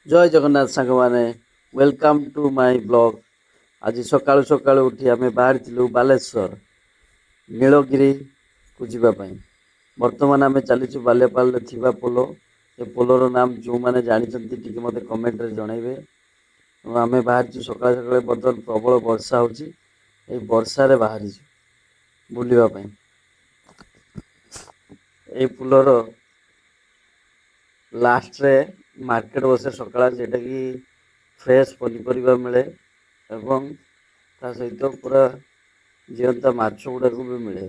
ଜୟ ଜଗନ୍ନାଥ ସାଙ୍ଗମାନେ, welcome to my blog. ଆଜି ସକାଳୁ ସକାଳୁ ଉଠି ଆମେ ବାହାରିଥିଲୁ ବାଲେଶ୍ୱର ନୀଳଗିରିକୁ ଯିବା ପାଇଁ। ବର୍ତ୍ତମାନ ଆମେ ଚାଲିଛୁ ବାଲିଆପାଳରେ ଥିବା ପୋଲ। ଏ ପୋଲର ନାମ ଯେଉଁମାନେ ଜାଣିଛନ୍ତି ଟିକେ ମୋତେ କମେଣ୍ଟରେ ଜଣାଇବେ। ଆମେ ବାହାରିଛୁ ସକାଳେ ସକାଳେ, ବର୍ତ୍ତମାନ ପ୍ରବଳ ବର୍ଷା ହେଉଛି। ଏଇ ବର୍ଷାରେ ବାହାରିଛୁ ବୁଲିବା ପାଇଁ। এই ପୋଲର ଲାଷ୍ଟରେ ମାର୍କେଟ ବସେ ସକାଳ, ଯେଉଁଟାକି ଫ୍ରେଶ୍ ପନିପରିବା ମିଳେ ଏବଂ ତା ସହିତ ପୁରା ଜିଅନ୍ତା ମାଛ ଗୁଡ଼ାକୁ ବି ମିଳେ।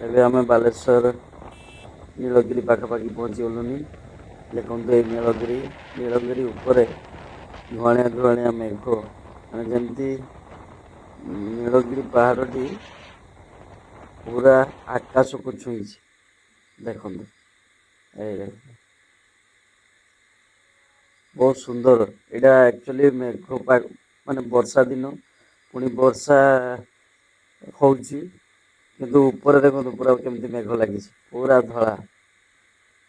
ଏବେ ଆମେ ବାଲେଶ୍ୱର ନୀଳଗିରି ପାଖାପାଖି ପହଞ୍ଚିଗଲୁଣି। ଦେଖନ୍ତୁ ଏଇ ନୀଳଗିରି ଉପରେ ଧୂଆଁଳିଆ ଧୂଆଁଳିଆ ମେଘ, ମାନେ ଯେମିତି ନୀଳଗିରି ପାହାଡ଼ଟି ପୁରା ଆକାଶକୁ ଛୁଇଁଛି। ଦେଖନ୍ତୁ ଏଇ ବହୁତ ସୁନ୍ଦର। ଏଇଟା ଆକ୍ଚୁଆଲି ମେଘ ପାଗ, ମାନେ ବର୍ଷା ଦିନ, ପୁଣି ବର୍ଷା ହେଉଛି, କିନ୍ତୁ ଉପରେ ଦେଖନ୍ତୁ ପୁରା କେମିତି ମେଘ ଲାଗିଛି, ପୁରା ଧଳା,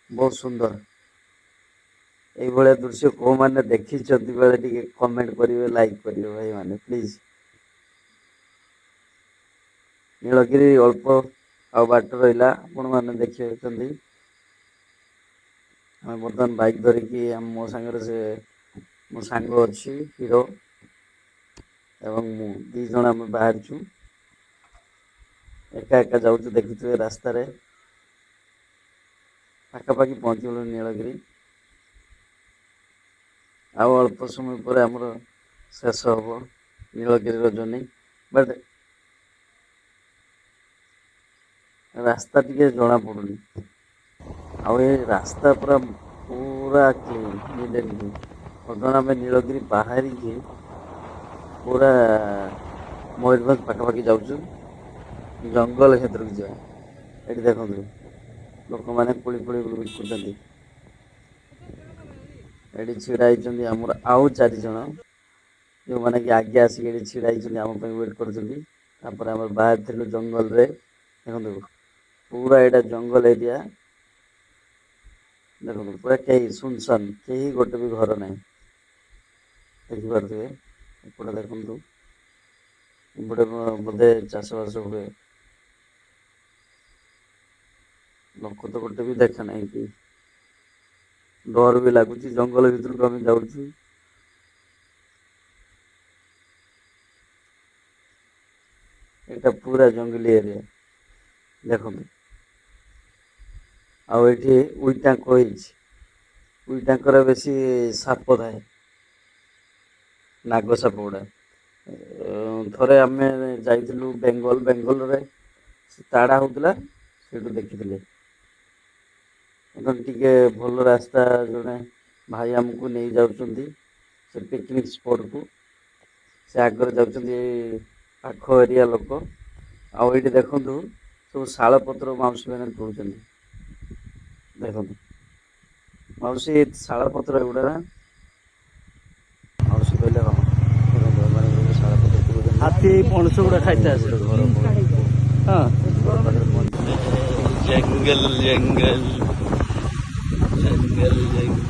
ବହୁତ ସୁନ୍ଦର। ଏଇଭଳିଆ ଦୃଶ୍ୟ କେଉଁମାନେ ଦେଖିଛନ୍ତି ବେଳେ ଟିକେ କମେଣ୍ଟ କରିବେ, ଲାଇକ୍ କରିବେ ଭାଇମାନେ ପ୍ଲିଜ୍। ନୀଳଗିରି ଅଳ୍ପ ଆଉ ବାଟ ରହିଲା, ଆପଣମାନେ ଦେଖିପାରୁଛନ୍ତି। ଆମେ ବର୍ତ୍ତମାନ ବାଇକ୍ ଧରିକି, ମୋ ସାଙ୍ଗରେ ମୋ ସାଙ୍ଗ ଅଛି ହିରୋ ଏବଂ ମୁଁ, ଦୁଇ ଜଣ ଆମେ ବାହାରିଛୁ। ଏକା ଏକା ଯାଉଛୁ, ଦେଖୁଥିବେ ରାସ୍ତାରେ। ପାଖାପାଖି ପହଞ୍ଚିଗଲୁଣି ନୀଳଗିରି। ଆଉ ଅଳ୍ପ ସମୟ ପରେ ଆମର ଶେଷ ହେବ ନୀଳଗିରିର ଜର୍ଣ୍ଣି। ବଟ୍ ରାସ୍ତା ଟିକେ ଜଣାପଡ଼ୁନି, ଆଉ ଏ ରାସ୍ତା ପୁରା କ୍ଲିନ୍, ନିଟ୍ ଆଣ୍ଡ କ୍ଲିନ୍। ବର୍ତ୍ତମାନ ଆମେ ନୀଳଗିରି ବାହାରିକି ପୁରା ମୟୂରଭଞ୍ଜ ପାଖାପାଖି ଯାଉଛୁ, ଜଙ୍ଗଲ ଭିତରକୁ ଯିବା। ଏଠି ଦେଖନ୍ତୁ ଲୋକମାନେ କୋଳି ଫୋଳି ବିକୁଛନ୍ତି। ଏଠି ଛିଡ଼ା ହେଇଛନ୍ତି ଆମର ଆଉ 4 ଜଣ, ଯେଉଁମାନେ କି ଆଗେ ଆସିକି ଏଠି ଛିଡ଼ା ହେଇଛନ୍ତି, ଆମ ପାଇଁ ୱେଟ୍ କରୁଛନ୍ତି। ତାପରେ ଆମେ ବାହାରିଥିଲୁ ଜଙ୍ଗଲରେ। ଦେଖନ୍ତୁ ପୁରା ଏଇଟା ଜଙ୍ଗଲ ଏରିଆ। ଦେଖନ୍ତୁ ପୁରା କେହି ଶୂନଶାନ୍, କେହି ଗୋଟେ ବି ଘର ନାହିଁ। ଦେଖିପାରୁଥିବେ ଏପଟେ ଦେଖନ୍ତୁ, ଏପଟେ ବୋଧେ ଚାଷବାସ ହୁଏ। ଲୋକ ତ ଗୋଟେ ବି ଦେଖା ନାହିଁ କେହି। ଡର ବି ଲାଗୁଛି, ଜଙ୍ଗଲ ଭିତରକୁ ଆମେ ଯାଉଛୁ। এটা ପୁରା ଜଙ୍ଗଲି ଏରିଆ ଦେଖନ୍ତୁ। ଆଉ ଏଠି ଉଇଟାଙ୍କ ହେଇଛି, ଉଇଟାଙ୍କର ବେଶୀ ସାପ ଥାଏ, ନାଗ ସାପ ଗୁଡ଼ା। ଥରେ ଆମେ ଯାଇଥିଲୁ ବେଙ୍ଗଲରେ ତାଡ଼ା ହଉଥିଲା, ସେଇଠୁ ଦେଖିଥିଲେ। ଟିକେ ଭଲ ରାସ୍ତା, ଜଣେ ଭାଇ ଆମକୁ ନେଇ ଯାଉଛନ୍ତି ସେ ପିକନିକ୍ ସ୍ପଟକୁ। ସେ ଆଗରେ ଯାଉଛନ୍ତି, ପାଖ ଏରିଆ ଲୋକ। ଆଉ ଏଇଠି ଦେଖନ୍ତୁ ସବୁ ଶାଳପତ୍ର ମାଉସୀ ମାନେ ତୋଳୁଛନ୍ତି। ଦେଖନ୍ତୁ ମାଉସୀ, ଶାଳପତ୍ର ଏଗୁଡ଼ା ନା? ମାଉସୀ କହିଲେ ହଁ। ଦେଖନ୍ତୁ ଏମାନେ ସବୁ ଶାଳପତ୍ର ତୋଳୁଛନ୍ତି। ହାତୀ ପଣସ ଗୁଡ଼ା ଖାଇତେ ଏଇଠି ଆସେ। ଗୋଟେ ଘର ହଁ, ଘର ପାଖରେ ପହଞ୍ଚିଲେ। ଜଙ୍ଗଲ ଜଙ୍ଗଲ ଜଙ୍ଗଲ ଜଙ୍ଗଲ।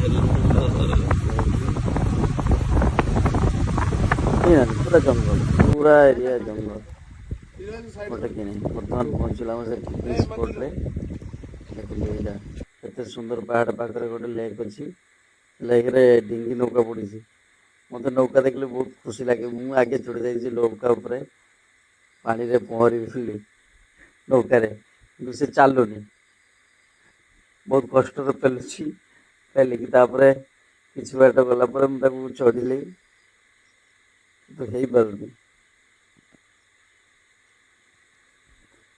ପୁରା ଜଙ୍ଗଲ, ପୁରା ଏରିଆ ଜଙ୍ଗଲ, ଗୋଟେ କିଣି। ବର୍ତ୍ତମାନ ପହଞ୍ଚିଲା ଆମର ସେ ପିକନିକ୍ ସ୍ପଟରେ। ଦେଖନ୍ତୁ ଏଇଟା କେତେ ସୁନ୍ଦର, ପାହାଡ଼ ପାଖରେ ଗୋଟେ ଲେକ୍ ଅଛି। ଲେକ୍ରେ ଡିଙ୍ଗି ନୌକା ପଡ଼ିଛି। ମୋତେ ନୌକା ଦେଖିଲେ ବହୁତ ଖୁସି ଲାଗେ। ମୁଁ ଆଗେ ଚଢ଼ି ଯାଇଛି ନୌକା ଉପରେ, ପାଣିରେ ପହଁରିବି ବୋଲି ନୌକାରେ, କିନ୍ତୁ ସେ ଚାଲୁନି। ବହୁତ କଷ୍ଟରେ ପେଲୁଛି, ପେଲିକି ତାପରେ କିଛି ବାଟ ଗଲା ପରେ ମୁଁ ତାକୁ ଚଢ଼ିଲି, କିନ୍ତୁ ହେଇପାରୁନି।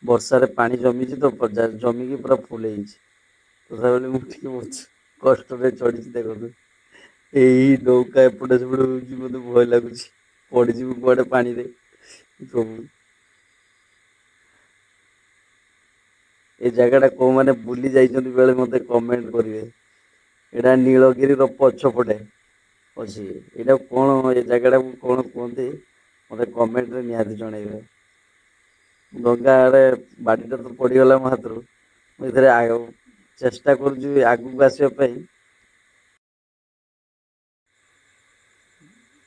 ବର୍ଷାରେ ପାଣି ଜମିଛି ତ, ଜମିକି ପୁରା ଫୁଲ ହେଇଛି। ତଥାପି ମୁଁ ଟିକେ ବହୁତ କଷ୍ଟରେ ଚଢ଼ିଛି। ଦେଖନ୍ତୁ ଏଇ ନୌକା ଏପଟେ ସେପଟେ ହଉଛି, ମୋତେ ଭୟ ଲାଗୁଛି ପଡ଼ିଯିବୁ କୁଆଡ଼େ ପାଣିରେ। ପ୍ରଭୁ, ଏ ଜାଗାଟା କୋଉମାନେ ବୁଲି ଯାଇଛନ୍ତି ବେଳେ ମୋତେ କମେଣ୍ଟ କରିବେ। ଏଇଟା ନୀଳଗିରିର ପଛପଟେ ଅଛି। ଏଇଟା କଣ, ଏ ଜାଗାଟାକୁ କଣ କୁହନ୍ତି ମୋତେ କମେଣ୍ଟରେ ନିହାତି ଜଣାଇବେ। ଡଙ୍ଗା ଆଡ଼େ ବାଡ଼ିଟା ତ ପଡ଼ିଗଲା ମୋ ହାତରୁ। ମୁଁ ଏଥିରେ ଚେଷ୍ଟା କରୁଛି ଆଗକୁ ଆସିବା ପାଇଁ।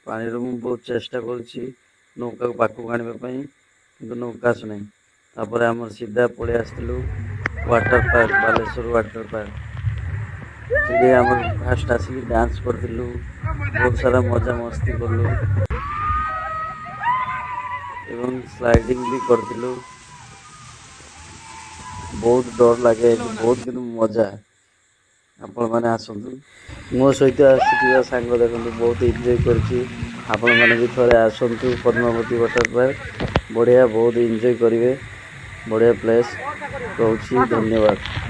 ପାଣିରୁ ମୁଁ ବହୁତ ଚେଷ୍ଟା କରୁଛି ନୌକାକୁ ପାଖକୁ ଆଣିବା ପାଇଁ, କିନ୍ତୁ ନୌକା ଆସୁନାହିଁ। ତାପରେ ଆମର ସିଧା ପଳେଇ ଆସିଥିଲୁ water park, Baleswar water park. ସେଠି ଆମର ଫାଷ୍ଟ ଆସିକି ଡ୍ୟାନ୍ସ କରିଥିଲୁ, ବହୁତ ସାରା ମଜାମସ୍ତି କଲୁ ଏବଂ ସ୍ଲାଇଡିଂ ବି କରିଥିଲୁ। ବହୁତ ଡର ଲାଗେ, ବହୁତ କିନ୍ତୁ ମଜା। ଆପଣମାନେ ଆସନ୍ତୁ, ମୋ ସହିତ ଆସିଥିବା ସାଙ୍ଗ ଦେଖନ୍ତୁ ବହୁତ ଏନ୍ଜୟ କରିଛି। ଆପଣମାନେ ବି ଥରେ ଆସନ୍ତୁ ପଦ୍ମାବତୀ ୱାଟର ପାର୍କ, ବଢ଼ିଆ ବହୁତ ଏନ୍ଜୟ କରିବେ, ବଢ଼ିଆ ପ୍ଲେସ୍। ରହୁଛି, ଧନ୍ୟବାଦ।